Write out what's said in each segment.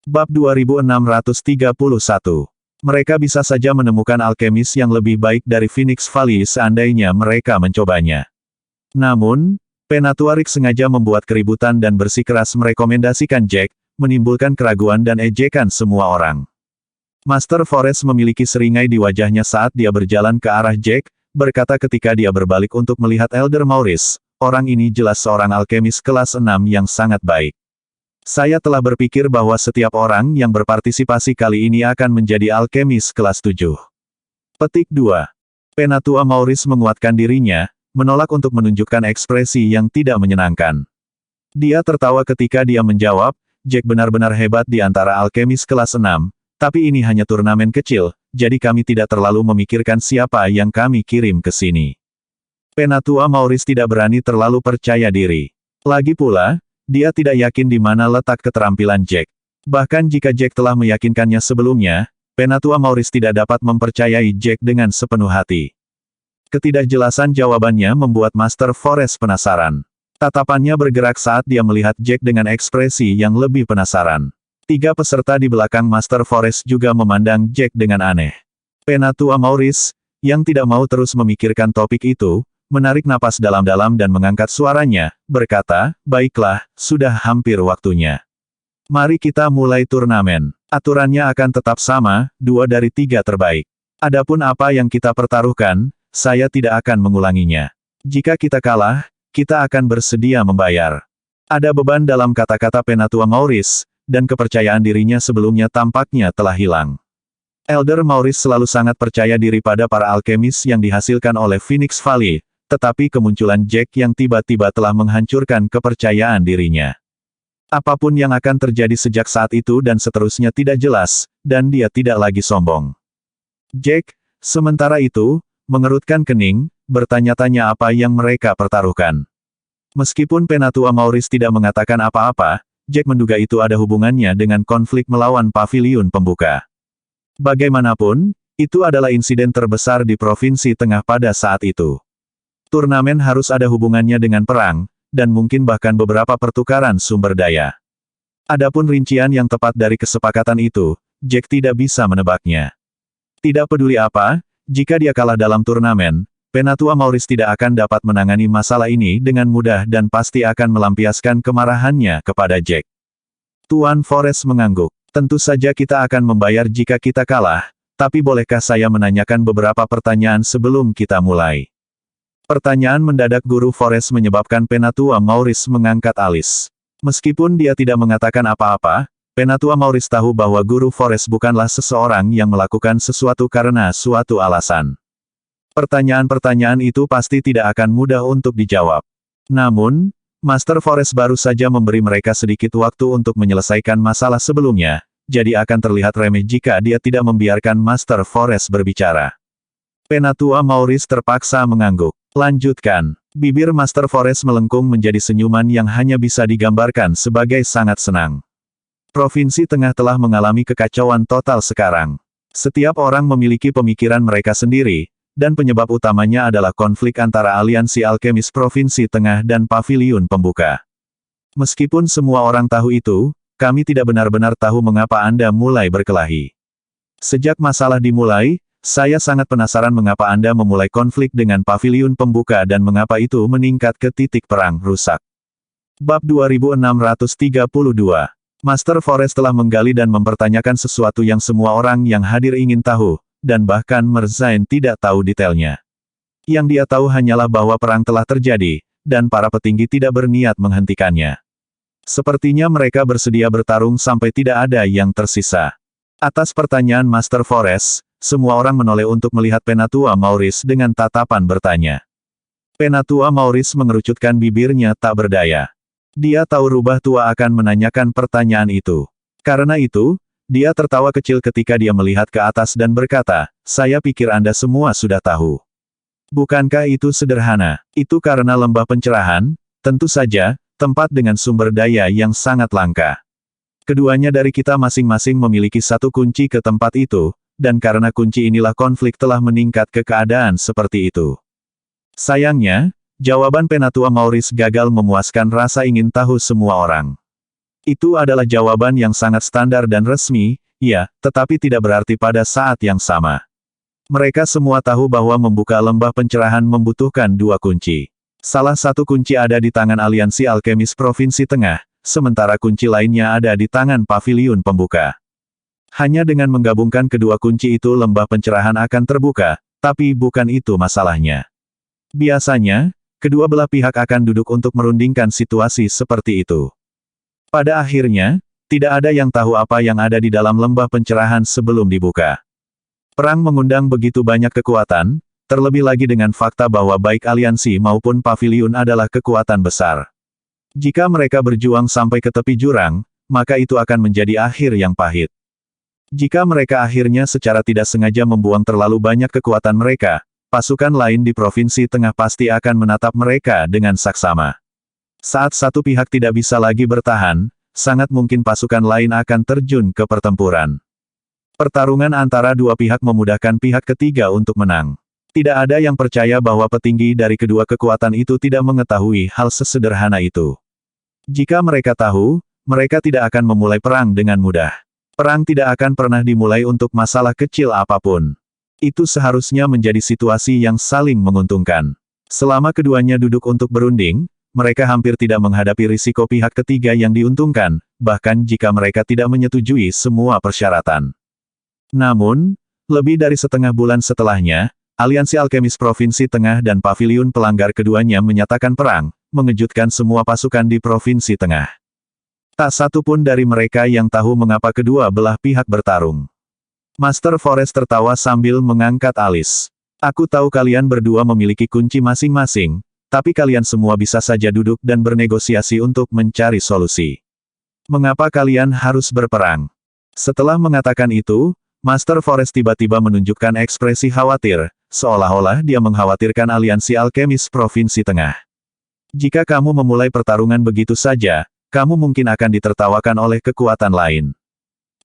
Bab 2631. Mereka bisa saja menemukan alkemis yang lebih baik dari Phoenix Valley seandainya mereka mencobanya. Namun, Penatuarik sengaja membuat keributan dan bersikeras merekomendasikan Jack, menimbulkan keraguan dan ejekan semua orang. Master Forest memiliki seringai di wajahnya saat dia berjalan ke arah Jack, berkata ketika dia berbalik untuk melihat Elder Maurice, orang ini jelas seorang alkemis kelas 6 yang sangat baik. Saya telah berpikir bahwa setiap orang yang berpartisipasi kali ini akan menjadi alkemis kelas 7. Petik 2. Penatua Maurice menguatkan dirinya, menolak untuk menunjukkan ekspresi yang tidak menyenangkan. Dia tertawa ketika dia menjawab, Jack benar-benar hebat di antara alkemis kelas 6, tapi ini hanya turnamen kecil, jadi kami tidak terlalu memikirkan siapa yang kami kirim ke sini. Penatua Maurice tidak berani terlalu percaya diri. Lagi pula, dia tidak yakin di mana letak keterampilan Jack. Bahkan jika Jack telah meyakinkannya sebelumnya, Penatua Maurice tidak dapat mempercayai Jack dengan sepenuh hati. Ketidakjelasan jawabannya membuat Master Forest penasaran. Tatapannya bergerak saat dia melihat Jack dengan ekspresi yang lebih penasaran. 3 peserta di belakang Master Forest juga memandang Jack dengan aneh. Penatua Maurice, yang tidak mau terus memikirkan topik itu, menarik napas dalam-dalam dan mengangkat suaranya, berkata, baiklah, sudah hampir waktunya. Mari kita mulai turnamen. Aturannya akan tetap sama, 2 dari 3 terbaik. Adapun apa yang kita pertaruhkan, saya tidak akan mengulanginya. Jika kita kalah, kita akan bersedia membayar. Ada beban dalam kata-kata Penatua Maurice, dan kepercayaan dirinya sebelumnya tampaknya telah hilang. Elder Maurice selalu sangat percaya diri pada para alkemis yang dihasilkan oleh Phoenix Valley, tetapi kemunculan Jack yang tiba-tiba telah menghancurkan kepercayaan dirinya. Apapun yang akan terjadi sejak saat itu dan seterusnya tidak jelas, dan dia tidak lagi sombong. Jack, sementara itu, mengerutkan kening, bertanya-tanya apa yang mereka pertaruhkan. Meskipun Penatua Maurice tidak mengatakan apa-apa, Jack menduga itu ada hubungannya dengan konflik melawan paviliun pembuka. Bagaimanapun, itu adalah insiden terbesar di Provinsi Tengah pada saat itu. Turnamen harus ada hubungannya dengan perang, dan mungkin bahkan beberapa pertukaran sumber daya. Adapun rincian yang tepat dari kesepakatan itu, Jack tidak bisa menebaknya. Tidak peduli apa, jika dia kalah dalam turnamen, Penatua Maurice tidak akan dapat menangani masalah ini dengan mudah dan pasti akan melampiaskan kemarahannya kepada Jack. Tuan Forest mengangguk. Tentu saja kita akan membayar jika kita kalah, tapi bolehkah saya menanyakan beberapa pertanyaan sebelum kita mulai? Pertanyaan mendadak Guru Forest menyebabkan Penatua Maurice mengangkat alis. Meskipun dia tidak mengatakan apa-apa, Penatua Maurice tahu bahwa Guru Forest bukanlah seseorang yang melakukan sesuatu karena suatu alasan. Pertanyaan-pertanyaan itu pasti tidak akan mudah untuk dijawab. Namun, Master Forest baru saja memberi mereka sedikit waktu untuk menyelesaikan masalah sebelumnya, jadi akan terlihat remeh jika dia tidak membiarkan Master Forest berbicara. Penatua Maurice terpaksa mengangguk. Lanjutkan. Bibir Master Forest melengkung menjadi senyuman yang hanya bisa digambarkan sebagai sangat senang. Provinsi Tengah telah mengalami kekacauan total sekarang. Setiap orang memiliki pemikiran mereka sendiri, dan penyebab utamanya adalah konflik antara aliansi alkemis Provinsi Tengah dan Paviliun Pembuka. Meskipun semua orang tahu itu, kami tidak benar-benar tahu mengapa Anda mulai berkelahi. Sejak masalah dimulai, saya sangat penasaran mengapa Anda memulai konflik dengan Paviliun Pembuka dan mengapa itu meningkat ke titik perang rusak. Bab 2632. Master Forest telah menggali dan mempertanyakan sesuatu yang semua orang yang hadir ingin tahu, dan bahkan Merzain tidak tahu detailnya. Yang dia tahu hanyalah bahwa perang telah terjadi, dan para petinggi tidak berniat menghentikannya. Sepertinya mereka bersedia bertarung sampai tidak ada yang tersisa. Atas pertanyaan Master Forest, semua orang menoleh untuk melihat Penatua Maurice dengan tatapan bertanya. Penatua Maurice mengerucutkan bibirnya tak berdaya. Dia tahu rubah tua akan menanyakan pertanyaan itu. Karena itu, dia tertawa kecil ketika dia melihat ke atas dan berkata, saya pikir Anda semua sudah tahu. Bukankah itu sederhana? Itu karena lembah pencerahan, tentu saja, tempat dengan sumber daya yang sangat langka. Keduanya dari kita masing-masing memiliki satu kunci ke tempat itu, dan karena kunci inilah konflik telah meningkat ke keadaan seperti itu. Sayangnya, jawaban Penatua Maurice gagal memuaskan rasa ingin tahu semua orang. Itu adalah jawaban yang sangat standar dan resmi, ya, tetapi tidak berarti pada saat yang sama. Mereka semua tahu bahwa membuka lembah pencerahan membutuhkan dua kunci. Salah satu kunci ada di tangan Aliansi Alkemis Provinsi Tengah, sementara kunci lainnya ada di tangan Paviliun Pembuka. Hanya dengan menggabungkan kedua kunci itu lembah pencerahan akan terbuka, tapi bukan itu masalahnya. Biasanya, kedua belah pihak akan duduk untuk merundingkan situasi seperti itu. Pada akhirnya, tidak ada yang tahu apa yang ada di dalam lembah pencerahan sebelum dibuka. Perang mengundang begitu banyak kekuatan, terlebih lagi dengan fakta bahwa baik aliansi maupun paviliun adalah kekuatan besar. Jika mereka berjuang sampai ke tepi jurang, maka itu akan menjadi akhir yang pahit. Jika mereka akhirnya secara tidak sengaja membuang terlalu banyak kekuatan mereka, pasukan lain di Provinsi Tengah pasti akan menatap mereka dengan saksama. Saat satu pihak tidak bisa lagi bertahan, sangat mungkin pasukan lain akan terjun ke pertempuran. Pertarungan antara dua pihak memudahkan pihak ketiga untuk menang. Tidak ada yang percaya bahwa petinggi dari kedua kekuatan itu tidak mengetahui hal sesederhana itu. Jika mereka tahu, mereka tidak akan memulai perang dengan mudah. Perang tidak akan pernah dimulai untuk masalah kecil apapun. Itu seharusnya menjadi situasi yang saling menguntungkan. Selama keduanya duduk untuk berunding, mereka hampir tidak menghadapi risiko pihak ketiga yang diuntungkan, bahkan jika mereka tidak menyetujui semua persyaratan. Namun, lebih dari setengah bulan setelahnya, Aliansi Alkemis Provinsi Tengah dan Paviliun Pelanggar keduanya menyatakan perang, mengejutkan semua pasukan di Provinsi Tengah. Tak satu pun dari mereka yang tahu mengapa kedua belah pihak bertarung. Master Forest tertawa sambil mengangkat alis. Aku tahu kalian berdua memiliki kunci masing-masing, tapi kalian semua bisa saja duduk dan bernegosiasi untuk mencari solusi. Mengapa kalian harus berperang? Setelah mengatakan itu, Master Forest tiba-tiba menunjukkan ekspresi khawatir, seolah-olah dia mengkhawatirkan Aliansi Alkemis Provinsi Tengah. Jika kamu memulai pertarungan begitu saja, kamu mungkin akan ditertawakan oleh kekuatan lain.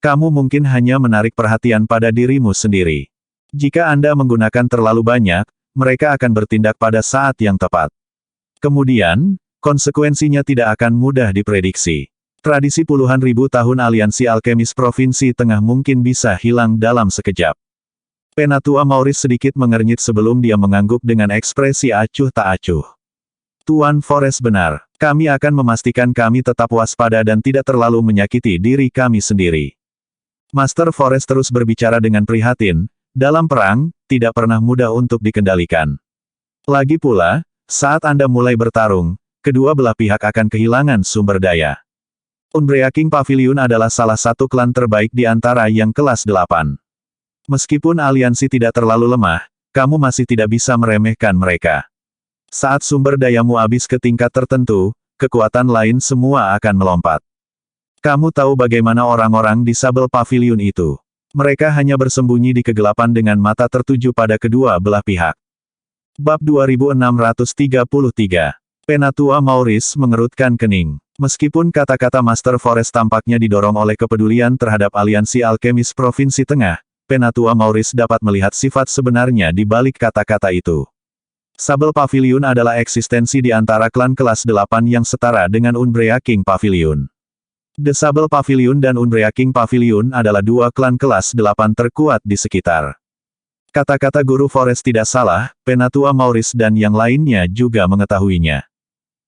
Kamu mungkin hanya menarik perhatian pada dirimu sendiri. Jika Anda menggunakan terlalu banyak, mereka akan bertindak pada saat yang tepat. Kemudian, konsekuensinya tidak akan mudah diprediksi. Tradisi puluhan ribu tahun Aliansi Alkemis Provinsi Tengah mungkin bisa hilang dalam sekejap. Penatua Maurice sedikit mengernyit sebelum dia mengangguk dengan ekspresi acuh tak acuh. Tuan Forest benar, kami akan memastikan kami tetap waspada dan tidak terlalu menyakiti diri kami sendiri. Master Forest terus berbicara dengan prihatin, dalam perang, tidak pernah mudah untuk dikendalikan. Lagi pula, saat Anda mulai bertarung, kedua belah pihak akan kehilangan sumber daya. Unbreaking Pavilion adalah salah satu klan terbaik di antara yang kelas 8. Meskipun aliansi tidak terlalu lemah, kamu masih tidak bisa meremehkan mereka. Saat sumber dayamu habis ke tingkat tertentu, kekuatan lain semua akan melompat. Kamu tahu bagaimana orang-orang di Sabel Pavilion itu. Mereka hanya bersembunyi di kegelapan dengan mata tertuju pada kedua belah pihak. Bab 2633. Penatua Maurice mengerutkan kening. Meskipun kata-kata Master Forest tampaknya didorong oleh kepedulian terhadap Aliansi Alkemis Provinsi Tengah, Penatua Maurice dapat melihat sifat sebenarnya di balik kata-kata itu. Sabel Pavilion adalah eksistensi di antara klan kelas 8 yang setara dengan Unbreaking Pavilion. The Sabel Pavilion dan Unbreaking Pavilion adalah dua klan kelas 8 terkuat di sekitar. Kata-kata Guru Forest tidak salah, Penatua Maurice dan yang lainnya juga mengetahuinya.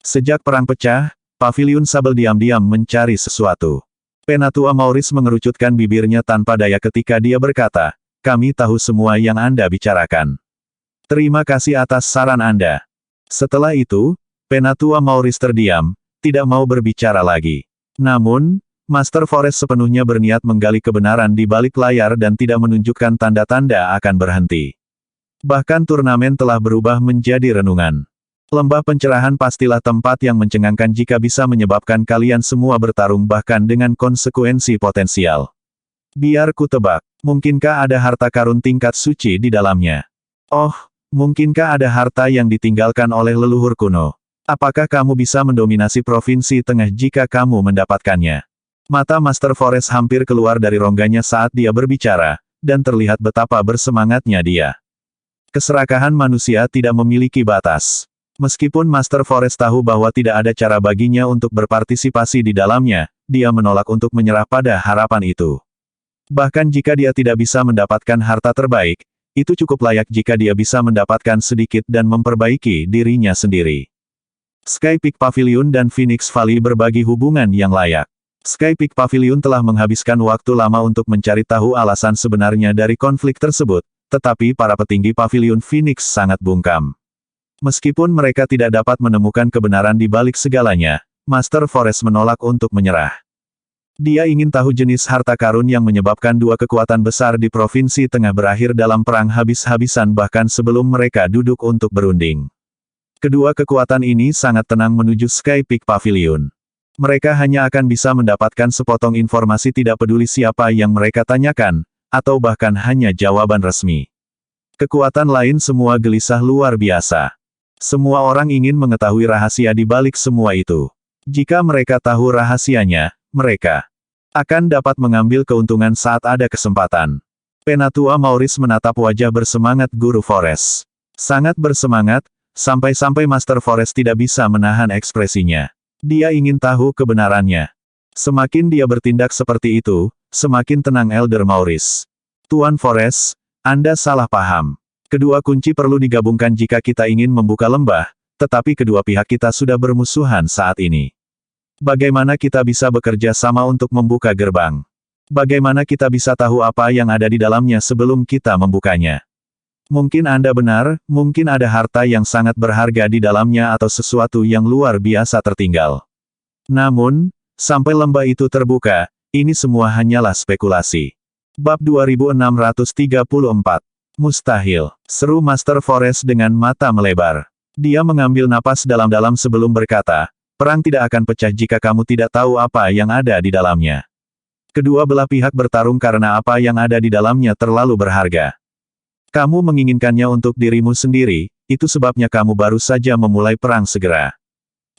Sejak perang pecah, Pavilion Sabel diam-diam mencari sesuatu. Penatua Maurice mengerucutkan bibirnya tanpa daya ketika dia berkata, kami tahu semua yang Anda bicarakan. Terima kasih atas saran Anda. Setelah itu, Penatua Maurice terdiam, tidak mau berbicara lagi. Namun, Master Forest sepenuhnya berniat menggali kebenaran di balik layar dan tidak menunjukkan tanda-tanda akan berhenti. Bahkan turnamen telah berubah menjadi renungan. Lembah pencerahan pastilah tempat yang mencengangkan jika bisa menyebabkan kalian semua bertarung bahkan dengan konsekuensi potensial. Biar ku tebak, mungkinkah ada harta karun tingkat suci di dalamnya? Oh, mungkinkah ada harta yang ditinggalkan oleh leluhur kuno? Apakah kamu bisa mendominasi Provinsi Tengah jika kamu mendapatkannya? Mata Master Forest hampir keluar dari rongganya saat dia berbicara, dan terlihat betapa bersemangatnya dia. Keserakahan manusia tidak memiliki batas. Meskipun Master Forest tahu bahwa tidak ada cara baginya untuk berpartisipasi di dalamnya, dia menolak untuk menyerah pada harapan itu. Bahkan jika dia tidak bisa mendapatkan harta terbaik, itu cukup layak jika dia bisa mendapatkan sedikit dan memperbaiki dirinya sendiri. Sky Peak Pavilion dan Phoenix Valley berbagi hubungan yang layak. Sky Peak Pavilion telah menghabiskan waktu lama untuk mencari tahu alasan sebenarnya dari konflik tersebut, tetapi para petinggi Pavilion Phoenix sangat bungkam. Meskipun mereka tidak dapat menemukan kebenaran di balik segalanya, Master Forest menolak untuk menyerah. Dia ingin tahu jenis harta karun yang menyebabkan dua kekuatan besar di Provinsi Tengah berakhir dalam perang habis-habisan bahkan sebelum mereka duduk untuk berunding. Kedua kekuatan ini sangat tenang menuju Sky Peak Pavilion. Mereka hanya akan bisa mendapatkan sepotong informasi tidak peduli siapa yang mereka tanyakan, atau bahkan hanya jawaban resmi. Kekuatan lain semua gelisah luar biasa. Semua orang ingin mengetahui rahasia di balik semua itu. Jika mereka tahu rahasianya, mereka akan dapat mengambil keuntungan saat ada kesempatan. Penatua Maurice menatap wajah bersemangat Guru Forest. Sangat bersemangat, sampai-sampai Master Forest tidak bisa menahan ekspresinya. Dia ingin tahu kebenarannya. Semakin dia bertindak seperti itu, semakin tenang Elder Maurice. Tuan Forest, Anda salah paham. Kedua kunci perlu digabungkan jika kita ingin membuka lembah, tetapi kedua pihak kita sudah bermusuhan saat ini. Bagaimana kita bisa bekerja sama untuk membuka gerbang? Bagaimana kita bisa tahu apa yang ada di dalamnya sebelum kita membukanya? Mungkin Anda benar, mungkin ada harta yang sangat berharga di dalamnya atau sesuatu yang luar biasa tertinggal. Namun, sampai lembah itu terbuka, ini semua hanyalah spekulasi. Bab 2634. Mustahil, seru Master Forest dengan mata melebar. Dia mengambil napas dalam-dalam sebelum berkata, perang tidak akan pecah jika kamu tidak tahu apa yang ada di dalamnya. Kedua belah pihak bertarung karena apa yang ada di dalamnya terlalu berharga. Kamu menginginkannya untuk dirimu sendiri, itu sebabnya kamu baru saja memulai perang segera.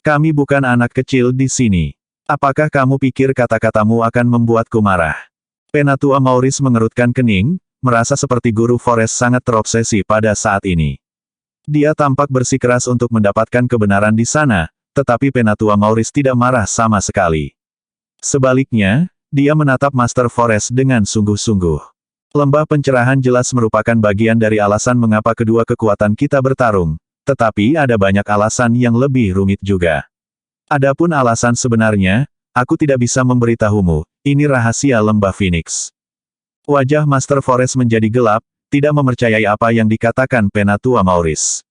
Kami bukan anak kecil di sini. Apakah kamu pikir kata-katamu akan membuatku marah? Penatua Maurice mengerutkan kening, merasa seperti Guru Forest sangat terobsesi pada saat ini. Dia tampak bersikeras untuk mendapatkan kebenaran di sana, tetapi Penatua Maurice tidak marah sama sekali. Sebaliknya, dia menatap Master Forest dengan sungguh-sungguh. Lembah pencerahan jelas merupakan bagian dari alasan mengapa kedua kekuatan kita bertarung, tetapi ada banyak alasan yang lebih rumit juga. Adapun alasan sebenarnya, aku tidak bisa memberitahumu, ini rahasia lembah Phoenix. Wajah Master Forest menjadi gelap, tidak mempercayai apa yang dikatakan Penatua Maurice.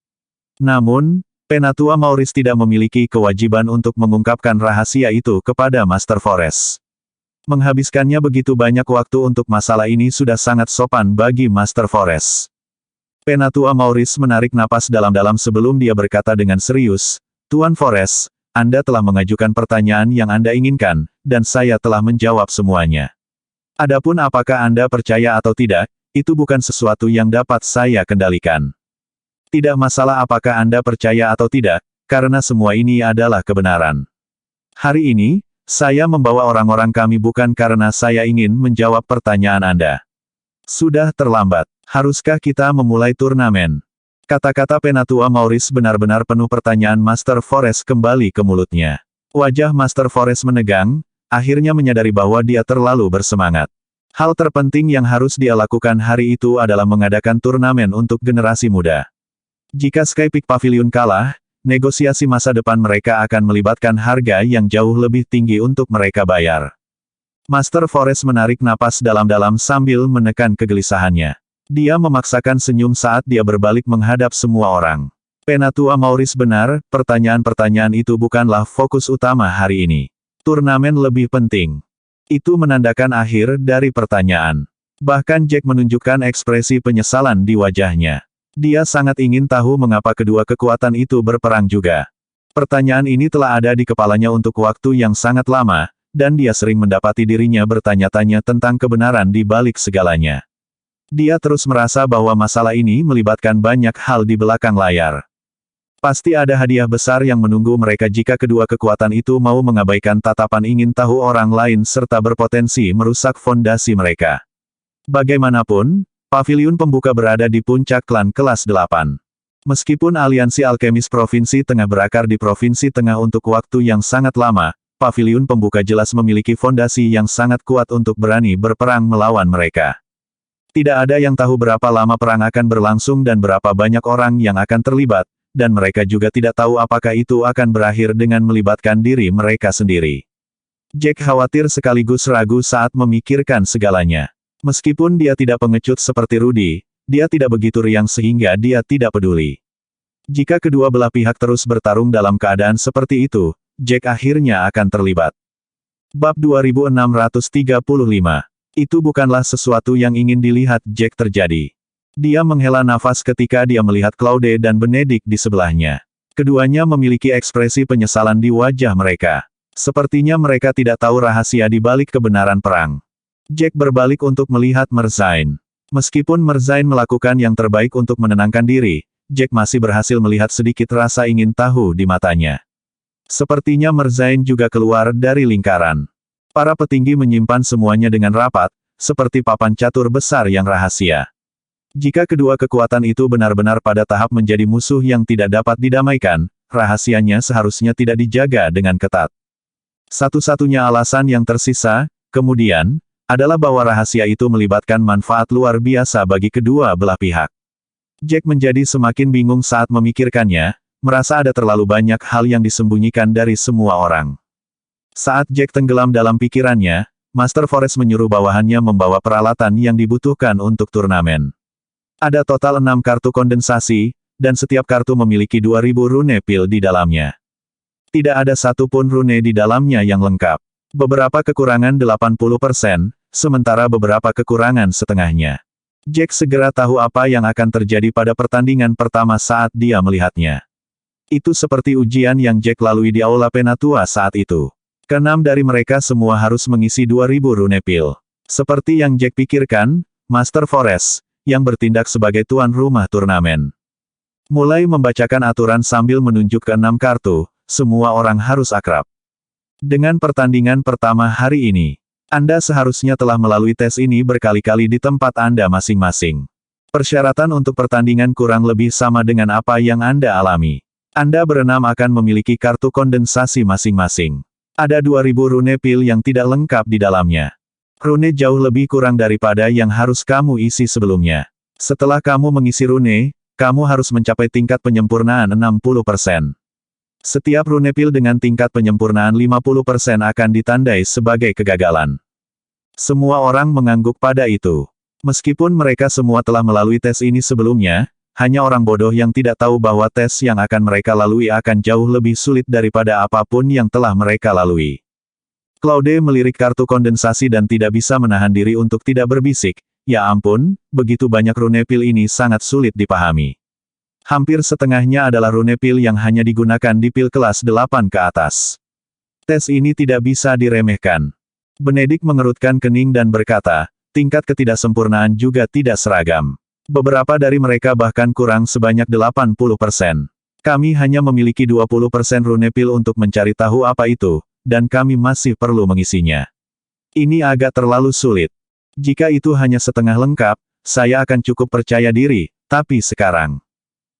Namun, Penatua Maurice tidak memiliki kewajiban untuk mengungkapkan rahasia itu kepada Master Forest. Menghabiskannya begitu banyak waktu untuk masalah ini sudah sangat sopan bagi Master Forest. Penatua Maurice menarik napas dalam-dalam sebelum dia berkata dengan serius, Tuan Forest, Anda telah mengajukan pertanyaan yang Anda inginkan, dan saya telah menjawab semuanya. Adapun apakah Anda percaya atau tidak, itu bukan sesuatu yang dapat saya kendalikan. Tidak masalah apakah Anda percaya atau tidak, karena semua ini adalah kebenaran. Hari ini, saya membawa orang-orang kami bukan karena saya ingin menjawab pertanyaan Anda. Sudah terlambat. Haruskah kita memulai turnamen? Kata-kata Penatua Maurice benar-benar penuh pertanyaan Master Forest kembali ke mulutnya. Wajah Master Forest menegang, akhirnya menyadari bahwa dia terlalu bersemangat. Hal terpenting yang harus dia lakukan hari itu adalah mengadakan turnamen untuk generasi muda. Jika Sky Peak Pavilion kalah, negosiasi masa depan mereka akan melibatkan harga yang jauh lebih tinggi untuk mereka bayar. Master Forest menarik napas dalam-dalam sambil menekan kegelisahannya. Dia memaksakan senyum saat dia berbalik menghadap semua orang. Penatua Maurice benar, pertanyaan-pertanyaan itu bukanlah fokus utama hari ini. Turnamen lebih penting. Itu menandakan akhir dari pertanyaan. Bahkan Jack menunjukkan ekspresi penyesalan di wajahnya. Dia sangat ingin tahu mengapa kedua kekuatan itu berperang juga. Pertanyaan ini telah ada di kepalanya untuk waktu yang sangat lama, dan dia sering mendapati dirinya bertanya-tanya tentang kebenaran di balik segalanya. Dia terus merasa bahwa masalah ini melibatkan banyak hal di belakang layar. Pasti ada hadiah besar yang menunggu mereka jika kedua kekuatan itu mau mengabaikan tatapan ingin tahu orang lain serta berpotensi merusak fondasi mereka. Bagaimanapun, Pavilion Pembuka berada di puncak klan kelas 8. Meskipun aliansi alkemis Provinsi Tengah berakar di Provinsi Tengah untuk waktu yang sangat lama, paviliun pembuka jelas memiliki fondasi yang sangat kuat untuk berani berperang melawan mereka. Tidak ada yang tahu berapa lama perang akan berlangsung dan berapa banyak orang yang akan terlibat, dan mereka juga tidak tahu apakah itu akan berakhir dengan melibatkan diri mereka sendiri. Jack khawatir sekaligus ragu saat memikirkan segalanya. Meskipun dia tidak pengecut seperti Rudy, dia tidak begitu riang sehingga dia tidak peduli. Jika kedua belah pihak terus bertarung dalam keadaan seperti itu, Jack akhirnya akan terlibat. Bab 2635. Itu bukanlah sesuatu yang ingin dilihat Jack terjadi. Dia menghela nafas ketika dia melihat Claude dan Benedict di sebelahnya. Keduanya memiliki ekspresi penyesalan di wajah mereka. Sepertinya mereka tidak tahu rahasia di balik kebenaran perang. Jack berbalik untuk melihat Merzain. Meskipun Merzain melakukan yang terbaik untuk menenangkan diri, Jack masih berhasil melihat sedikit rasa ingin tahu di matanya. Sepertinya Merzain juga keluar dari lingkaran. Para petinggi menyimpan semuanya dengan rapat, seperti papan catur besar yang rahasia. Jika kedua kekuatan itu benar-benar pada tahap menjadi musuh yang tidak dapat didamaikan, rahasianya seharusnya tidak dijaga dengan ketat. Satu-satunya alasan yang tersisa, kemudian, adalah bahwa rahasia itu melibatkan manfaat luar biasa bagi kedua belah pihak. Jack menjadi semakin bingung saat memikirkannya, merasa ada terlalu banyak hal yang disembunyikan dari semua orang. Saat Jack tenggelam dalam pikirannya, Master Forest menyuruh bawahannya membawa peralatan yang dibutuhkan untuk turnamen. Ada total 6 kartu kondensasi, dan setiap kartu memiliki 2000 rune pil di dalamnya. Tidak ada satupun rune di dalamnya yang lengkap. Beberapa kekurangan 80%, sementara beberapa kekurangan setengahnya. Jack segera tahu apa yang akan terjadi pada pertandingan pertama saat dia melihatnya. Itu seperti ujian yang Jack lalui di Aula Penatua saat itu. Keenam dari mereka semua harus mengisi 2000 rune pil. Seperti yang Jack pikirkan, Master Forest, yang bertindak sebagai tuan rumah turnamen, mulai membacakan aturan sambil menunjuk ke 6 kartu. Semua orang harus akrab. Dengan pertandingan pertama hari ini, Anda seharusnya telah melalui tes ini berkali-kali di tempat Anda masing-masing. Persyaratan untuk pertandingan kurang lebih sama dengan apa yang Anda alami. Anda berenam akan memiliki kartu kondensasi masing-masing. Ada 2000 rune pil yang tidak lengkap di dalamnya. Rune jauh lebih kurang daripada yang harus kamu isi sebelumnya. Setelah kamu mengisi rune, kamu harus mencapai tingkat penyempurnaan 60%. Setiap rune pil dengan tingkat penyempurnaan 50% akan ditandai sebagai kegagalan. Semua orang mengangguk pada itu. Meskipun mereka semua telah melalui tes ini sebelumnya, hanya orang bodoh yang tidak tahu bahwa tes yang akan mereka lalui akan jauh lebih sulit daripada apapun yang telah mereka lalui. Claude melirik kartu kondensasi dan tidak bisa menahan diri untuk tidak berbisik. Ya ampun, begitu banyak rune pil ini sangat sulit dipahami. Hampir setengahnya adalah rune pil yang hanya digunakan di pil kelas 8 ke atas. Tes ini tidak bisa diremehkan. Benedict mengerutkan kening dan berkata, tingkat ketidaksempurnaan juga tidak seragam. Beberapa dari mereka bahkan kurang sebanyak 80%. Kami hanya memiliki 20% rune pil untuk mencari tahu apa itu, dan kami masih perlu mengisinya. Ini agak terlalu sulit. Jika itu hanya setengah lengkap, saya akan cukup percaya diri, tapi sekarang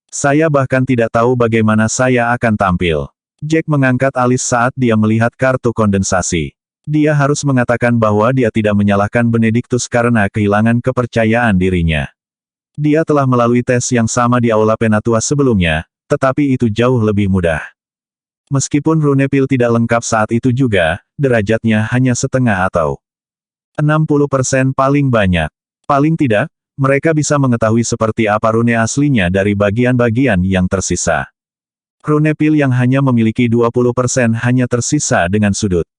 saya bahkan tidak tahu bagaimana saya akan tampil. Jack mengangkat alis saat dia melihat kartu kondensasi. Dia harus mengatakan bahwa dia tidak menyalahkan Benedictus karena kehilangan kepercayaan dirinya. Dia telah melalui tes yang sama di Aula Penatua sebelumnya, tetapi itu jauh lebih mudah. Meskipun rune pil tidak lengkap saat itu juga, derajatnya hanya setengah atau 60% paling banyak. Paling tidak, mereka bisa mengetahui seperti apa rune aslinya dari bagian-bagian yang tersisa. Rune pil yang hanya memiliki 20% hanya tersisa dengan sudut.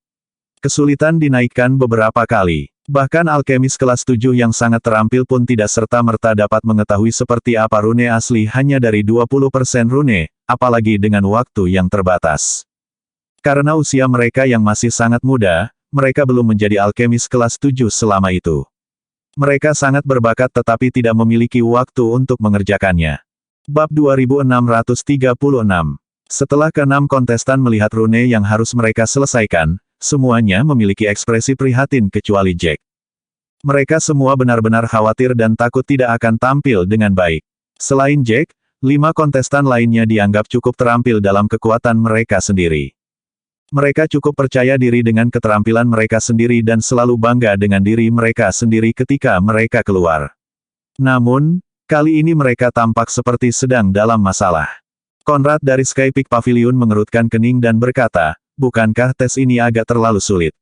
Kesulitan dinaikkan beberapa kali. Bahkan alkemis kelas 7 yang sangat terampil pun tidak serta-merta dapat mengetahui seperti apa rune asli hanya dari 20% rune, apalagi dengan waktu yang terbatas. Karena usia mereka yang masih sangat muda, mereka belum menjadi alkemis kelas 7 selama itu. Mereka sangat berbakat tetapi tidak memiliki waktu untuk mengerjakannya. Bab 2636. Setelah ke-6 kontestan melihat rune yang harus mereka selesaikan, semuanya memiliki ekspresi prihatin kecuali Jack. Mereka semua benar-benar khawatir dan takut tidak akan tampil dengan baik. Selain Jack, 5 kontestan lainnya dianggap cukup terampil dalam kekuatan mereka sendiri. Mereka cukup percaya diri dengan keterampilan mereka sendiri dan selalu bangga dengan diri mereka sendiri ketika mereka keluar. Namun, kali ini mereka tampak seperti sedang dalam masalah. Conrad dari Sky Peak Pavilion mengerutkan kening dan berkata, bukankah tes ini agak terlalu sulit?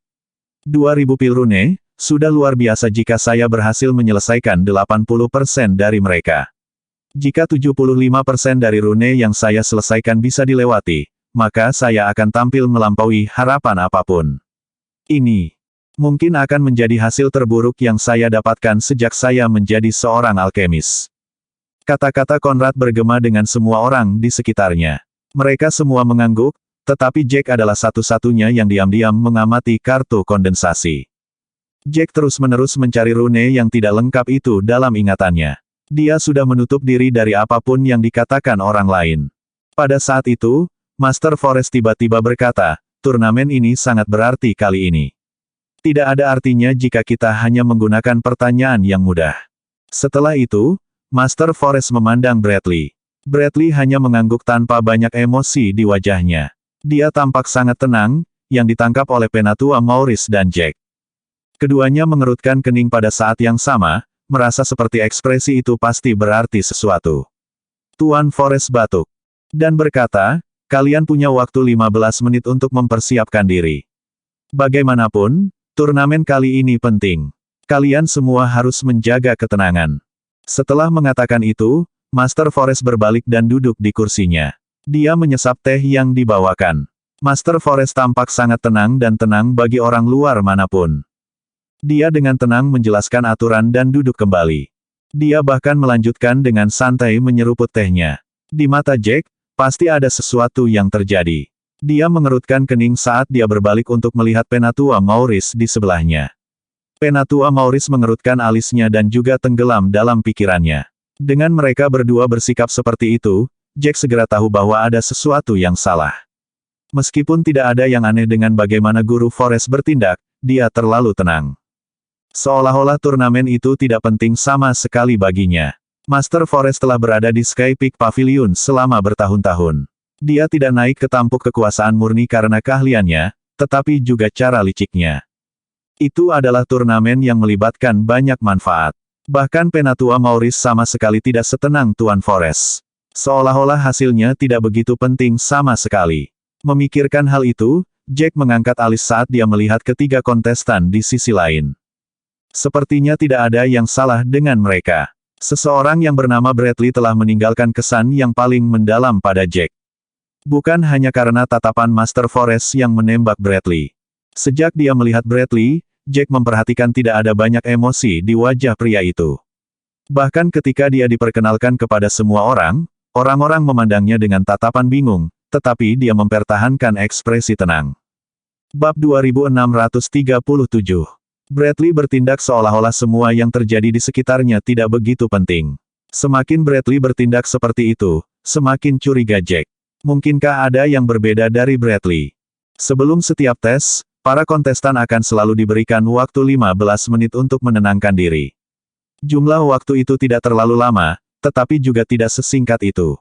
2000 pil rune, sudah luar biasa jika saya berhasil menyelesaikan 80% dari mereka. Jika 75% dari rune yang saya selesaikan bisa dilewati, maka saya akan tampil melampaui harapan apapun. Ini mungkin akan menjadi hasil terburuk yang saya dapatkan sejak saya menjadi seorang alkemis. Kata-kata Conrad bergema dengan semua orang di sekitarnya. Mereka semua mengangguk, tetapi Jack adalah satu-satunya yang diam-diam mengamati kartu kondensasi. Jack terus-menerus mencari rune yang tidak lengkap itu dalam ingatannya. Dia sudah menutup diri dari apapun yang dikatakan orang lain. Pada saat itu, Master Forest tiba-tiba berkata, turnamen ini sangat berarti kali ini. Tidak ada artinya jika kita hanya menggunakan pertanyaan yang mudah. Setelah itu, Master Forest memandang Bradley. Bradley hanya mengangguk tanpa banyak emosi di wajahnya. Dia tampak sangat tenang, yang ditangkap oleh Penatua Maurice dan Jack. Keduanya mengerutkan kening pada saat yang sama, merasa seperti ekspresi itu pasti berarti sesuatu. Tuan Forest batuk dan berkata, kalian punya waktu 15 menit untuk mempersiapkan diri. Bagaimanapun, turnamen kali ini penting. Kalian semua harus menjaga ketenangan. Setelah mengatakan itu, Master Forest berbalik dan duduk di kursinya. Dia menyesap teh yang dibawakan. Master Forest tampak sangat tenang dan tenang bagi orang luar manapun. Dia dengan tenang menjelaskan aturan dan duduk kembali. Dia bahkan melanjutkan dengan santai menyeruput tehnya. Di mata Jack, pasti ada sesuatu yang terjadi. Dia mengerutkan kening saat dia berbalik untuk melihat Penatua Maurice di sebelahnya. Penatua Maurice mengerutkan alisnya dan juga tenggelam dalam pikirannya. Dengan mereka berdua bersikap seperti itu, Jack segera tahu bahwa ada sesuatu yang salah. Meskipun tidak ada yang aneh dengan bagaimana Guru Forest bertindak, dia terlalu tenang. Seolah-olah turnamen itu tidak penting sama sekali baginya. Master Forest telah berada di Sky Peak Pavilion selama bertahun-tahun. Dia tidak naik ke tampuk kekuasaan murni karena keahliannya, tetapi juga cara liciknya. Itu adalah turnamen yang melibatkan banyak manfaat. Bahkan Penatua Maurice sama sekali tidak setenang Tuan Forest. Seolah-olah hasilnya tidak begitu penting sama sekali. Memikirkan hal itu, Jack mengangkat alis saat dia melihat ketiga kontestan di sisi lain. Sepertinya tidak ada yang salah dengan mereka. Seseorang yang bernama Bradley telah meninggalkan kesan yang paling mendalam pada Jack. Bukan hanya karena tatapan Master Forest yang menembak Bradley. Sejak dia melihat Bradley, Jack memperhatikan tidak ada banyak emosi di wajah pria itu. Bahkan ketika dia diperkenalkan kepada semua orang, orang-orang memandangnya dengan tatapan bingung, tetapi dia mempertahankan ekspresi tenang. Bab 2637. Bradley bertindak seolah-olah semua yang terjadi di sekitarnya tidak begitu penting. Semakin Bradley bertindak seperti itu, semakin curiga Jack. Mungkinkah ada yang berbeda dari Bradley? Sebelum setiap tes, para kontestan akan selalu diberikan waktu 15 menit untuk menenangkan diri. Jumlah waktu itu tidak terlalu lama, tetapi juga tidak sesingkat itu.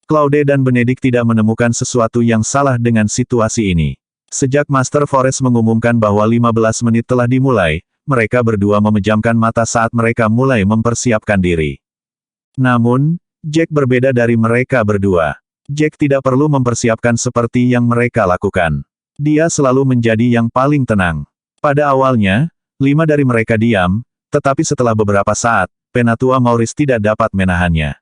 Claude dan Benedict tidak menemukan sesuatu yang salah dengan situasi ini. Sejak Master Forest mengumumkan bahwa 15 menit telah dimulai, mereka berdua memejamkan mata saat mereka mulai mempersiapkan diri. Namun, Jack berbeda dari mereka berdua. Jack tidak perlu mempersiapkan seperti yang mereka lakukan. Dia selalu menjadi yang paling tenang. Pada awalnya, 5 dari mereka diam, tetapi setelah beberapa saat, Penatua Maurice tidak dapat menahannya.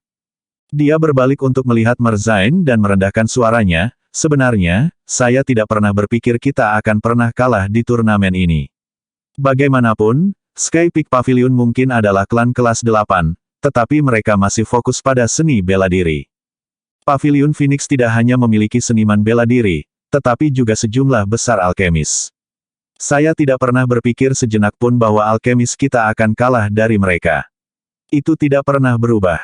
Dia berbalik untuk melihat Merzain dan merendahkan suaranya. Sebenarnya, saya tidak pernah berpikir kita akan pernah kalah di turnamen ini. Bagaimanapun, Sky Peak Pavilion mungkin adalah klan kelas 8, tetapi mereka masih fokus pada seni bela diri. Pavilion Phoenix tidak hanya memiliki seniman bela diri, tetapi juga sejumlah besar alkemis. Saya tidak pernah berpikir sejenak pun bahwa alkemis kita akan kalah dari mereka. Itu tidak pernah berubah.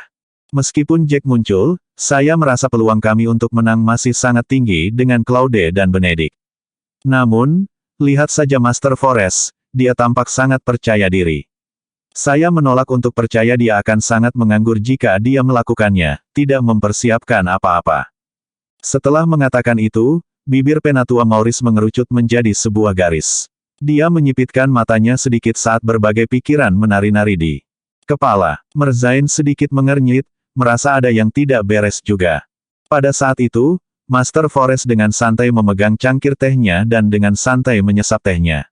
Meskipun Jack muncul, saya merasa peluang kami untuk menang masih sangat tinggi dengan Claude dan Benedict. Namun, lihat saja Master Forest, dia tampak sangat percaya diri. Saya menolak untuk percaya dia akan sangat menganggur jika dia melakukannya, tidak mempersiapkan apa-apa. Setelah mengatakan itu, bibir Penatua Maurice mengerucut menjadi sebuah garis. Dia menyipitkan matanya sedikit saat berbagai pikiran menari-nari di kepala. Merzain sedikit mengernyit, merasa ada yang tidak beres juga. Pada saat itu, Master Forest dengan santai memegang cangkir tehnya dan dengan santai menyesap tehnya.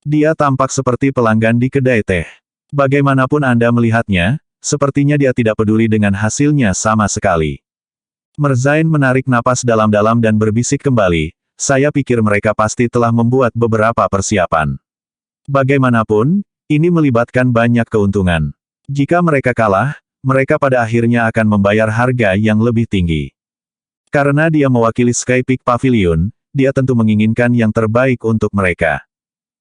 Dia tampak seperti pelanggan di kedai teh. Bagaimanapun Anda melihatnya, sepertinya dia tidak peduli dengan hasilnya sama sekali. Merzain menarik napas dalam-dalam dan berbisik kembali, saya pikir mereka pasti telah membuat beberapa persiapan. Bagaimanapun, ini melibatkan banyak keuntungan. Jika mereka kalah, mereka pada akhirnya akan membayar harga yang lebih tinggi. Karena dia mewakili Sky Peak Pavilion, dia tentu menginginkan yang terbaik untuk mereka.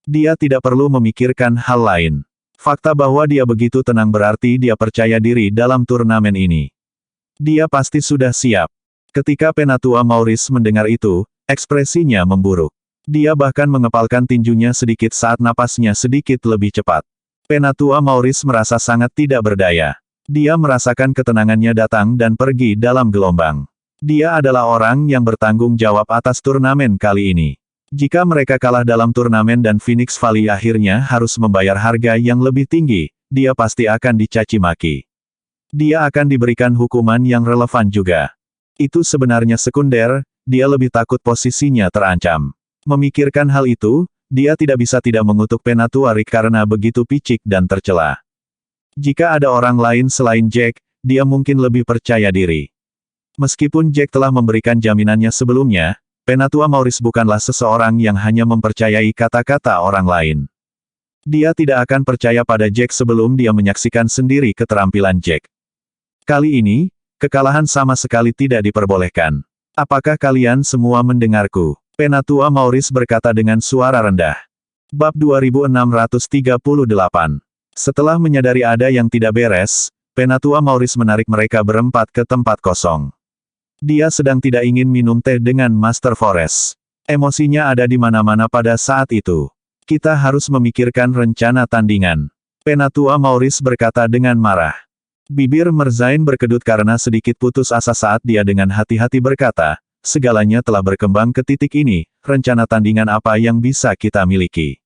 Dia tidak perlu memikirkan hal lain. Fakta bahwa dia begitu tenang berarti dia percaya diri dalam turnamen ini. Dia pasti sudah siap. Ketika Penatua Maurice mendengar itu, ekspresinya memburuk. Dia bahkan mengepalkan tinjunya sedikit saat napasnya sedikit lebih cepat. Penatua Maurice merasa sangat tidak berdaya. Dia merasakan ketenangannya datang dan pergi dalam gelombang. Dia adalah orang yang bertanggung jawab atas turnamen kali ini. Jika mereka kalah dalam turnamen dan Phoenix Valley akhirnya harus membayar harga yang lebih tinggi, dia pasti akan dicaci maki. Dia akan diberikan hukuman yang relevan juga. Itu sebenarnya sekunder, dia lebih takut posisinya terancam. Memikirkan hal itu, dia tidak bisa tidak mengutuk Penatua Rick karena begitu picik dan tercela. Jika ada orang lain selain Jack, dia mungkin lebih percaya diri. Meskipun Jack telah memberikan jaminannya sebelumnya, Penatua Maurice bukanlah seseorang yang hanya mempercayai kata-kata orang lain. Dia tidak akan percaya pada Jack sebelum dia menyaksikan sendiri keterampilan Jack. Kali ini, kekalahan sama sekali tidak diperbolehkan. Apakah kalian semua mendengarku? Penatua Maurice berkata dengan suara rendah. Bab 2638. Setelah menyadari ada yang tidak beres, Penatua Maurice menarik mereka berempat ke tempat kosong. Dia sedang tidak ingin minum teh dengan Master Forest. Emosinya ada di mana-mana pada saat itu. Kita harus memikirkan rencana tandingan. Penatua Maurice berkata dengan marah. Bibir Merzain berkedut karena sedikit putus asa saat dia dengan hati-hati berkata, segalanya telah berkembang ke titik ini, rencana tandingan apa yang bisa kita miliki?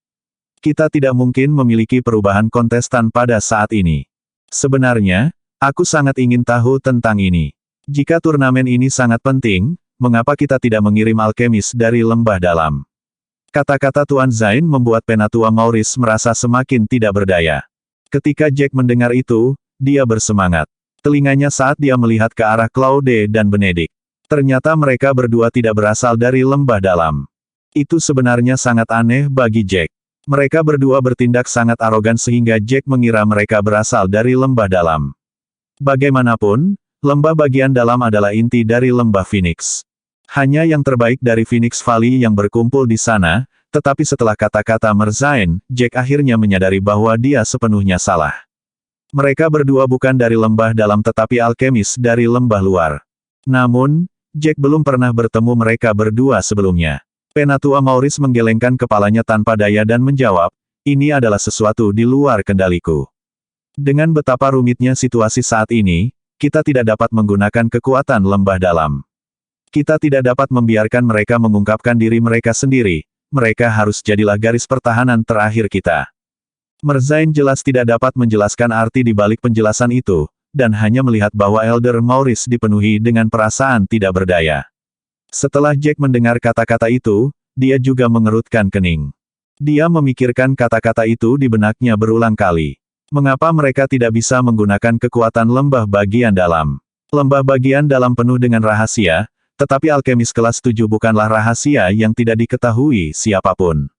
Kita tidak mungkin memiliki perubahan kontestan pada saat ini. Sebenarnya, aku sangat ingin tahu tentang ini. Jika turnamen ini sangat penting, mengapa kita tidak mengirim alkemis dari lembah dalam? Kata-kata Tuan Zain membuat Penatua Maurice merasa semakin tidak berdaya. Ketika Jack mendengar itu, dia bersemangat. Telinganya saat dia melihat ke arah Claude dan Benedict. Ternyata mereka berdua tidak berasal dari lembah dalam. Itu sebenarnya sangat aneh bagi Jack. Mereka berdua bertindak sangat arogan sehingga Jack mengira mereka berasal dari lembah dalam. Bagaimanapun, lembah bagian dalam adalah inti dari lembah Phoenix. Hanya yang terbaik dari Phoenix Valley yang berkumpul di sana, tetapi setelah kata-kata Merzain, Jack akhirnya menyadari bahwa dia sepenuhnya salah. Mereka berdua bukan dari lembah dalam tetapi alkemis dari lembah luar. Namun, Jack belum pernah bertemu mereka berdua sebelumnya. Penatua Maurice menggelengkan kepalanya tanpa daya dan menjawab, ini adalah sesuatu di luar kendaliku. Dengan betapa rumitnya situasi saat ini, kita tidak dapat menggunakan kekuatan lembah dalam. Kita tidak dapat membiarkan mereka mengungkapkan diri mereka sendiri, mereka harus jadilah garis pertahanan terakhir kita. Merzain jelas tidak dapat menjelaskan arti di balik penjelasan itu, dan hanya melihat bahwa Elder Maurice dipenuhi dengan perasaan tidak berdaya. Setelah Jack mendengar kata-kata itu, dia juga mengerutkan kening. Dia memikirkan kata-kata itu di benaknya berulang kali. Mengapa mereka tidak bisa menggunakan kekuatan lembah bagian dalam? Lembah bagian dalam penuh dengan rahasia, tetapi alkemis kelas 7 bukanlah rahasia yang tidak diketahui siapapun.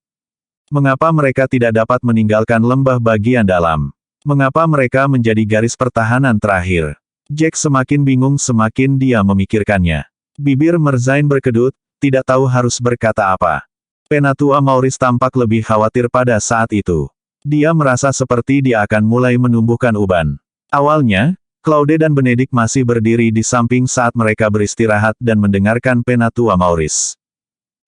Mengapa mereka tidak dapat meninggalkan lembah bagian dalam? Mengapa mereka menjadi garis pertahanan terakhir? Jack semakin bingung semakin dia memikirkannya. Bibir Merzain berkedut, tidak tahu harus berkata apa. Penatua Maurice tampak lebih khawatir pada saat itu. Dia merasa seperti dia akan mulai menumbuhkan uban. Awalnya, Claude dan Benedict masih berdiri di samping saat mereka beristirahat dan mendengarkan Penatua Maurice.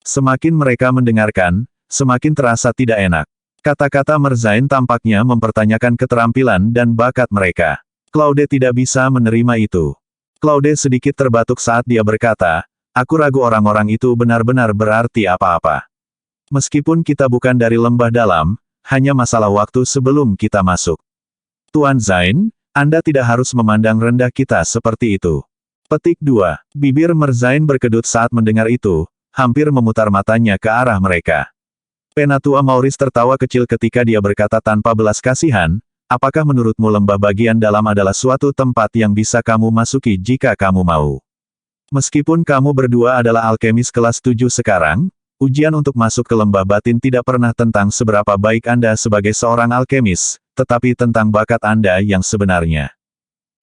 Semakin mereka mendengarkan, semakin terasa tidak enak. Kata-kata Merzain tampaknya mempertanyakan keterampilan dan bakat mereka. Claude tidak bisa menerima itu. Claude sedikit terbatuk saat dia berkata, aku ragu orang-orang itu benar-benar berarti apa-apa. Meskipun kita bukan dari lembah dalam, hanya masalah waktu sebelum kita masuk. Tuan Zain, Anda tidak harus memandang rendah kita seperti itu. Petik 2. Bibir Merzain berkedut saat mendengar itu, hampir memutar matanya ke arah mereka. Penatua Maurice tertawa kecil ketika dia berkata tanpa belas kasihan, apakah menurutmu lembah bagian dalam adalah suatu tempat yang bisa kamu masuki jika kamu mau? Meskipun kamu berdua adalah alkemis kelas 7 sekarang, ujian untuk masuk ke lembah batin tidak pernah tentang seberapa baik Anda sebagai seorang alkemis, tetapi tentang bakat Anda yang sebenarnya.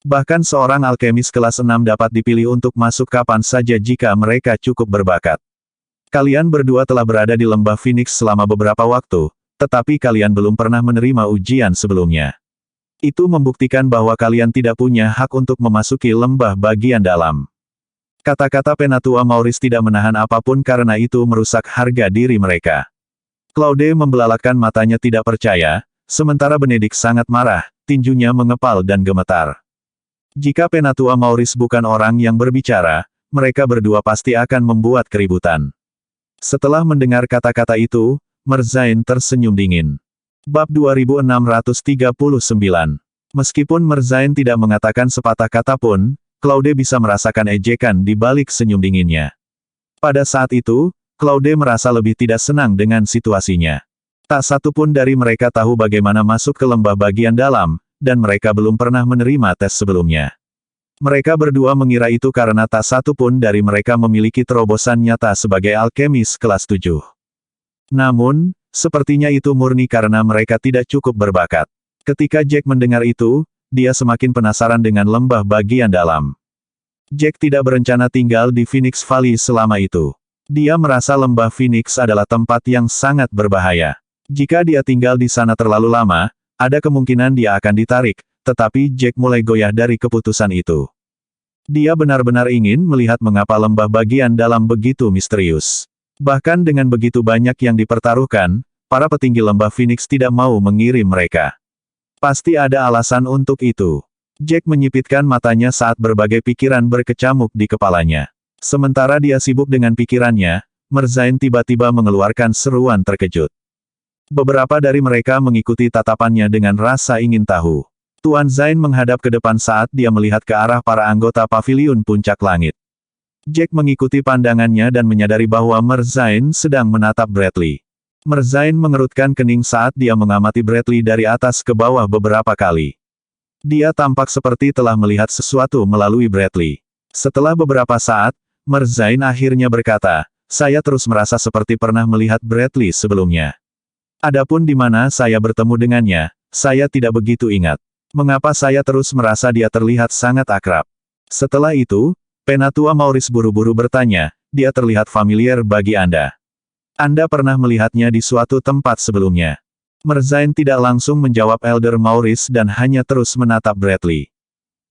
Bahkan seorang alkemis kelas 6 dapat dipilih untuk masuk kapan saja jika mereka cukup berbakat. Kalian berdua telah berada di lembah Phoenix selama beberapa waktu, tetapi kalian belum pernah menerima ujian sebelumnya. Itu membuktikan bahwa kalian tidak punya hak untuk memasuki lembah bagian dalam. Kata-kata Penatua Maurice tidak menahan apapun karena itu merusak harga diri mereka. Claude membelalakkan matanya tidak percaya, sementara Benedict sangat marah, tinjunya mengepal dan gemetar. Jika Penatua Maurice bukan orang yang berbicara, mereka berdua pasti akan membuat keributan. Setelah mendengar kata-kata itu, Merzain tersenyum dingin. Bab 2639. Meskipun Merzain tidak mengatakan sepatah kata pun, Claude bisa merasakan ejekan di balik senyum dinginnya. Pada saat itu, Claude merasa lebih tidak senang dengan situasinya. Tak satu pun dari mereka tahu bagaimana masuk ke lembah bagian dalam, dan mereka belum pernah menerima tes sebelumnya. Mereka berdua mengira itu karena tak satu pun dari mereka memiliki terobosan nyata sebagai alkemis kelas 7. Namun, sepertinya itu murni karena mereka tidak cukup berbakat. Ketika Jack mendengar itu, dia semakin penasaran dengan lembah bagian dalam. Jack tidak berencana tinggal di Phoenix Valley selama itu. Dia merasa lembah Phoenix adalah tempat yang sangat berbahaya. Jika dia tinggal di sana terlalu lama, ada kemungkinan dia akan ditarik, tetapi Jack mulai goyah dari keputusan itu. Dia benar-benar ingin melihat mengapa lembah bagian dalam begitu misterius. Bahkan dengan begitu banyak yang dipertaruhkan, para petinggi lembah Phoenix tidak mau mengirim mereka. Pasti ada alasan untuk itu. Jack menyipitkan matanya saat berbagai pikiran berkecamuk di kepalanya. Sementara dia sibuk dengan pikirannya, Merzain tiba-tiba mengeluarkan seruan terkejut. Beberapa dari mereka mengikuti tatapannya dengan rasa ingin tahu. Tuan Zain menghadap ke depan saat dia melihat ke arah para anggota paviliun puncak langit. Jack mengikuti pandangannya dan menyadari bahwa Merzain sedang menatap Bradley. Merzain mengerutkan kening saat dia mengamati Bradley dari atas ke bawah beberapa kali. Dia tampak seperti telah melihat sesuatu melalui Bradley. Setelah beberapa saat, Merzain akhirnya berkata, "Saya terus merasa seperti pernah melihat Bradley sebelumnya. Adapun di mana saya bertemu dengannya, saya tidak begitu ingat. Mengapa saya terus merasa dia terlihat sangat akrab?" Setelah itu, Penatua Maurice buru-buru bertanya, "Dia terlihat familiar bagi Anda. Anda pernah melihatnya di suatu tempat sebelumnya?" Merzain tidak langsung menjawab Elder Maurice dan hanya terus menatap Bradley.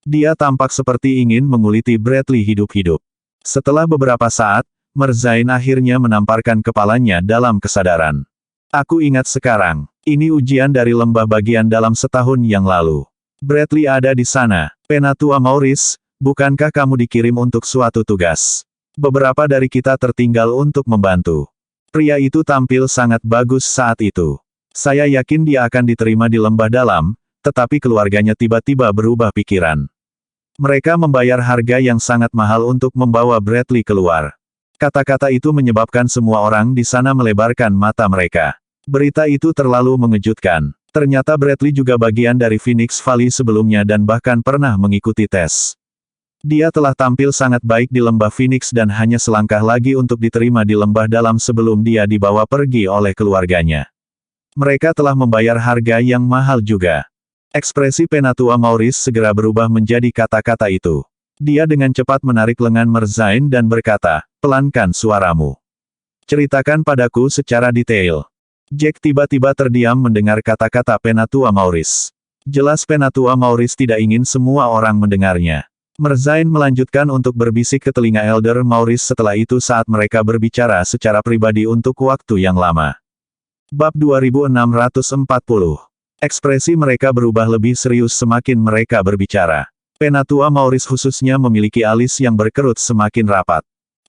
Dia tampak seperti ingin menguliti Bradley hidup-hidup. Setelah beberapa saat, Merzain akhirnya menamparkan kepalanya dalam kesadaran. "Aku ingat sekarang. Ini ujian dari lembah bagian dalam setahun yang lalu. Bradley ada di sana. Penatua Maurice, bukankah kamu dikirim untuk suatu tugas? Beberapa dari kita tertinggal untuk membantu." Pria itu tampil sangat bagus saat itu. Saya yakin dia akan diterima di lembah dalam, tetapi keluarganya tiba-tiba berubah pikiran. Mereka membayar harga yang sangat mahal untuk membawa Bradley keluar. Kata-kata itu menyebabkan semua orang di sana melebarkan mata mereka. Berita itu terlalu mengejutkan. Ternyata Bradley juga bagian dari Phoenix Valley sebelumnya dan bahkan pernah mengikuti tes. Dia telah tampil sangat baik di lembah Phoenix dan hanya selangkah lagi untuk diterima di lembah dalam sebelum dia dibawa pergi oleh keluarganya. Mereka telah membayar harga yang mahal juga. Ekspresi Penatua Maurice segera berubah menjadi kata-kata itu. Dia dengan cepat menarik lengan Merzain dan berkata, "Pelankan suaramu. Ceritakan padaku secara detail." Jack tiba-tiba terdiam mendengar kata-kata Penatua Maurice. Jelas Penatua Maurice tidak ingin semua orang mendengarnya. Merzain melanjutkan untuk berbisik ke telinga Elder Maurice setelah itu saat mereka berbicara secara pribadi untuk waktu yang lama. Bab 2640. Ekspresi mereka berubah lebih serius semakin mereka berbicara. Penatua Maurice khususnya memiliki alis yang berkerut semakin rapat.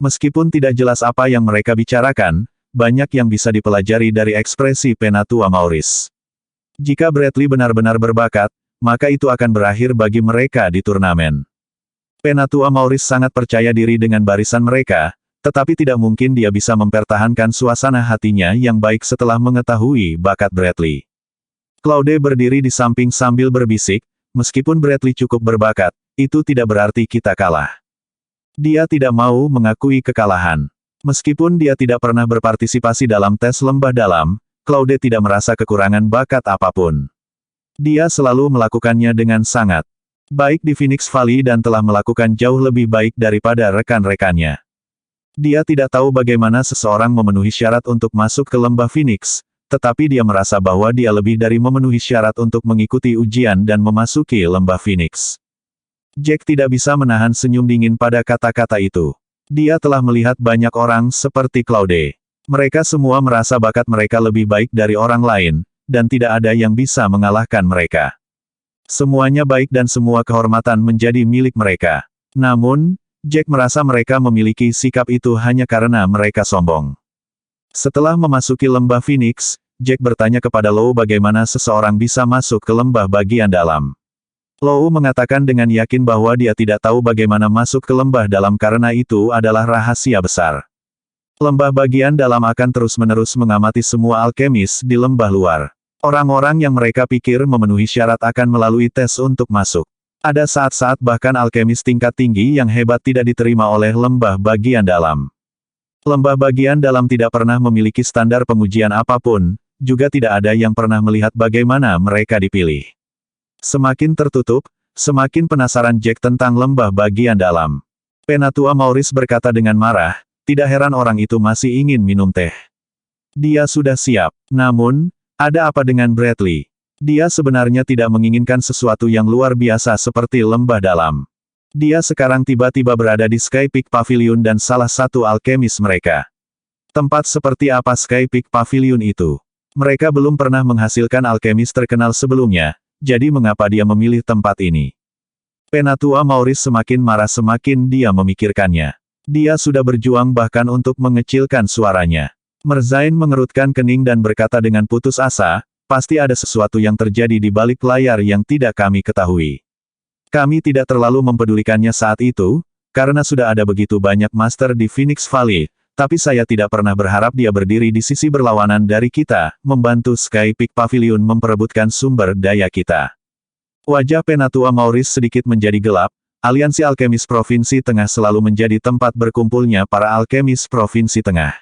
Meskipun tidak jelas apa yang mereka bicarakan, banyak yang bisa dipelajari dari ekspresi Penatua Maurice. Jika Bradley benar-benar berbakat, maka itu akan berakhir bagi mereka di turnamen. Penatua Maurice sangat percaya diri dengan barisan mereka, tetapi tidak mungkin dia bisa mempertahankan suasana hatinya yang baik setelah mengetahui bakat Bradley. Claude berdiri di samping sambil berbisik, meskipun Bradley cukup berbakat, itu tidak berarti kita kalah. Dia tidak mau mengakui kekalahan. Meskipun dia tidak pernah berpartisipasi dalam tes lembah dalam, Claude tidak merasa kekurangan bakat apapun. Dia selalu melakukannya dengan sangat baik di Phoenix Valley dan telah melakukan jauh lebih baik daripada rekan-rekannya. Dia tidak tahu bagaimana seseorang memenuhi syarat untuk masuk ke lembah Phoenix, tetapi dia merasa bahwa dia lebih dari memenuhi syarat untuk mengikuti ujian dan memasuki lembah Phoenix. Jack tidak bisa menahan senyum dingin pada kata-kata itu. Dia telah melihat banyak orang seperti Claude. Mereka semua merasa bakat mereka lebih baik dari orang lain, dan tidak ada yang bisa mengalahkan mereka. Semuanya baik dan semua kehormatan menjadi milik mereka. Namun, Jack merasa mereka memiliki sikap itu hanya karena mereka sombong. Setelah memasuki lembah Phoenix, Jack bertanya kepada Lou bagaimana seseorang bisa masuk ke lembah bagian dalam. Lou mengatakan dengan yakin bahwa dia tidak tahu bagaimana masuk ke lembah dalam karena itu adalah rahasia besar. Lembah bagian dalam akan terus-menerus mengamati semua alkemis di lembah luar. Orang-orang yang mereka pikir memenuhi syarat akan melalui tes untuk masuk. Ada saat-saat bahkan alkemis tingkat tinggi yang hebat tidak diterima oleh lembah bagian dalam. Lembah bagian dalam tidak pernah memiliki standar pengujian apapun, juga tidak ada yang pernah melihat bagaimana mereka dipilih. Semakin tertutup, semakin penasaran Jack tentang lembah bagian dalam. Penatua Maurice berkata dengan marah, tidak heran orang itu masih ingin minum teh. Dia sudah siap. Namun, ada apa dengan Bradley? Dia sebenarnya tidak menginginkan sesuatu yang luar biasa seperti lembah dalam. Dia sekarang tiba-tiba berada di Sky Peak Pavilion dan salah satu alkemis mereka. Tempat seperti apa Sky Peak Pavilion itu? Mereka belum pernah menghasilkan alkemis terkenal sebelumnya, jadi mengapa dia memilih tempat ini? Penatua Maurice semakin marah semakin dia memikirkannya. Dia sudah berjuang bahkan untuk mengecilkan suaranya. Merzain mengerutkan kening dan berkata dengan putus asa, pasti ada sesuatu yang terjadi di balik layar yang tidak kami ketahui. Kami tidak terlalu mempedulikannya saat itu, karena sudah ada begitu banyak master di Phoenix Valley, tapi saya tidak pernah berharap dia berdiri di sisi berlawanan dari kita, membantu Sky Peak Pavilion memperebutkan sumber daya kita. Wajah Penatua Maurice sedikit menjadi gelap, aliansi alkemis Provinsi Tengah selalu menjadi tempat berkumpulnya para alkemis Provinsi Tengah.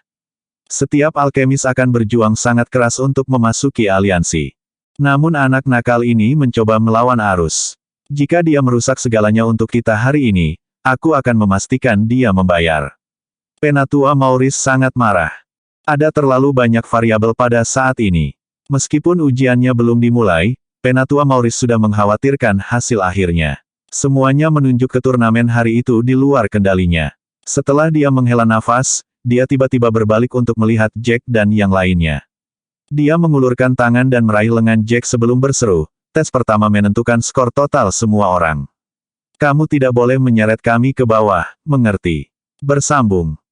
Setiap alkemis akan berjuang sangat keras untuk memasuki aliansi. Namun anak nakal ini mencoba melawan arus. Jika dia merusak segalanya untuk kita hari ini, aku akan memastikan dia membayar. Penatua Maurice sangat marah. Ada terlalu banyak variabel pada saat ini. Meskipun ujiannya belum dimulai, Penatua Maurice sudah mengkhawatirkan hasil akhirnya. Semuanya menunjuk ke turnamen hari itu di luar kendalinya. Setelah dia menghela nafas, dia tiba-tiba berbalik untuk melihat Jack dan yang lainnya. Dia mengulurkan tangan dan meraih lengan Jack sebelum berseru, tes pertama menentukan skor total semua orang. Kamu tidak boleh menyeret kami ke bawah, mengerti? Bersambung.